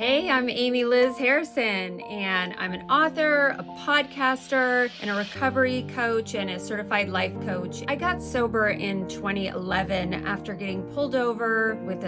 Hey, I'm Amy Liz Harrison, and I'm an author, a podcaster, and a recovery coach and a certified life coach. I got sober in 2011 after getting pulled over with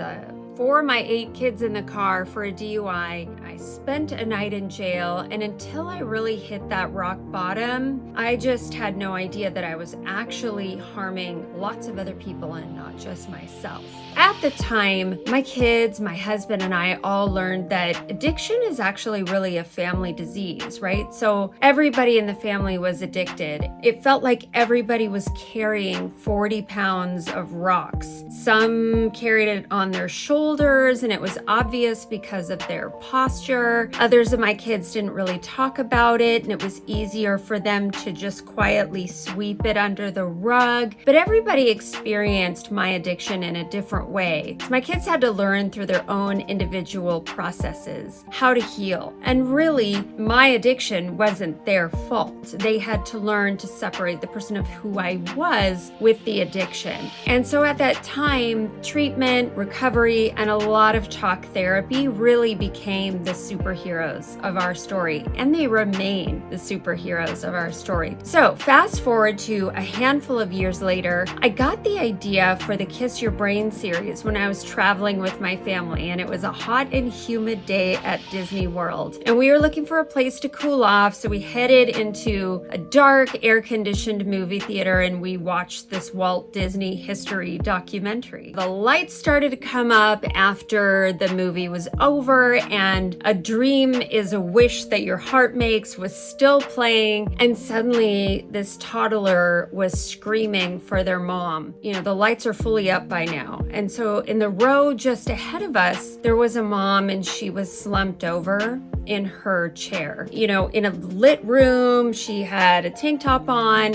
four of my 8 kids in the car for a DUI. I spent a night in jail, and until I really hit that rock bottom, I just had no idea that I was actually harming lots of other people and not just myself. At the time, my kids, my husband, and I all learned that addiction is actually really a family disease, right? So everybody in the family was addicted. It felt like everybody was carrying 40 pounds of rocks. Some carried it on their shoulders, and it was obvious because of their posture. Others of my kids didn't really talk about it, and it was easier for them to just quietly sweep it under the rug. But everybody experienced my addiction in a different way. So my kids had to learn through their own individual processes how to heal. And really, my addiction wasn't their fault. They had to learn to separate the person of who I was with the addiction. And so at that time, treatment, recovery, and a lot of talk therapy really became the superheroes of our story. And they remain the superheroes of our story. So fast forward to a handful of years later, I got the idea for the Kiss Your Brain series when I was traveling with my family, and it was a hot and humid day at Disney World. And we were looking for a place to cool off, so we headed into a dark, air-conditioned movie theater, and we watched this Walt Disney history documentary. The lights started to come up after the movie was over, and A Dream is a Wish That Your Heart Makes was still playing, and suddenly this toddler was screaming for their mom. You know, the lights are fully up by now. And so in the row just ahead of us, there was a mom, and she was slumped over in her chair. You know, in a lit room, she had a tank top on,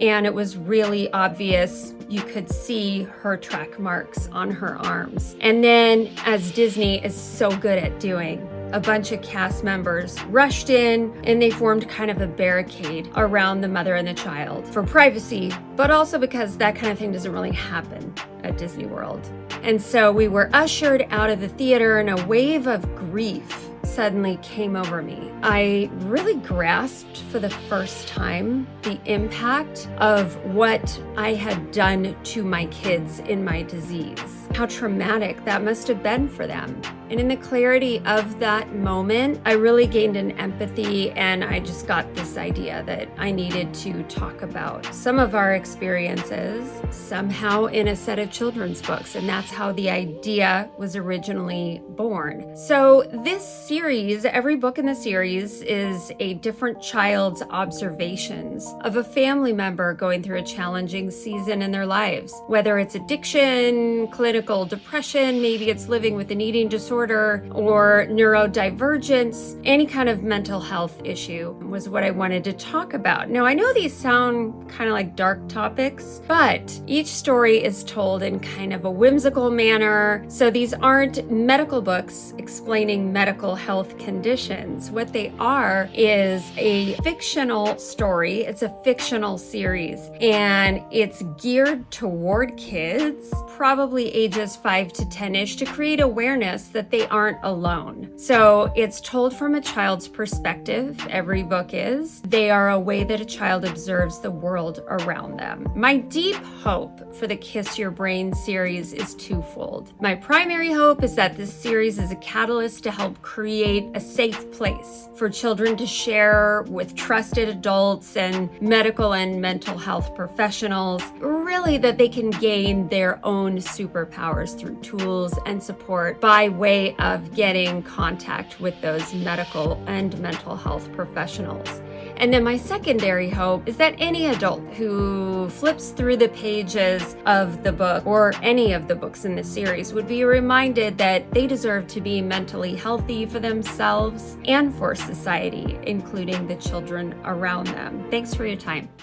and it was really obvious. You could see her track marks on her arms. And then, as Disney is so good at doing, a bunch of cast members rushed in, and they formed kind of a barricade around the mother and the child for privacy, but also because that kind of thing doesn't really happen at Disney World. And so we were ushered out of the theater, and a wave of grief suddenly came over me. I really grasped for the first time the impact of what I had done to my kids in my disease. How traumatic that must have been for them. And in the clarity of that moment, I really gained an empathy, and I just got this idea that I needed to talk about some of our experiences somehow in a set of children's books. And that's how the idea was originally born. So this series, every book in the series is a different child's observations of a family member going through a challenging season in their lives. Whether it's addiction, clinical depression, maybe it's living with an eating disorder, or neurodivergence, any kind of mental health issue was what I wanted to talk about. Now, I know these sound kind of like dark topics, but each story is told in kind of a whimsical manner. So these aren't medical books explaining medical health conditions. What they are is a fictional story. It's a fictional series, and it's geared toward kids, probably ages 5 to 10-ish, to create awareness that they aren't alone. So it's told from a child's perspective. Every book is. They are a way that a child observes the world around them. My deep hope for the Kiss Your Brain series is twofold. My primary hope is that this series is a catalyst to help create a safe place for children to share with trusted adults and medical and mental health professionals, really that they can gain their own superpowers through tools and support by way of getting contact with those medical and mental health professionals. And then my secondary hope is that any adult who flips through the pages of the book or any of the books in the series would be reminded that they deserve to be mentally healthy for themselves and for society, including the children around them. Thanks for your time.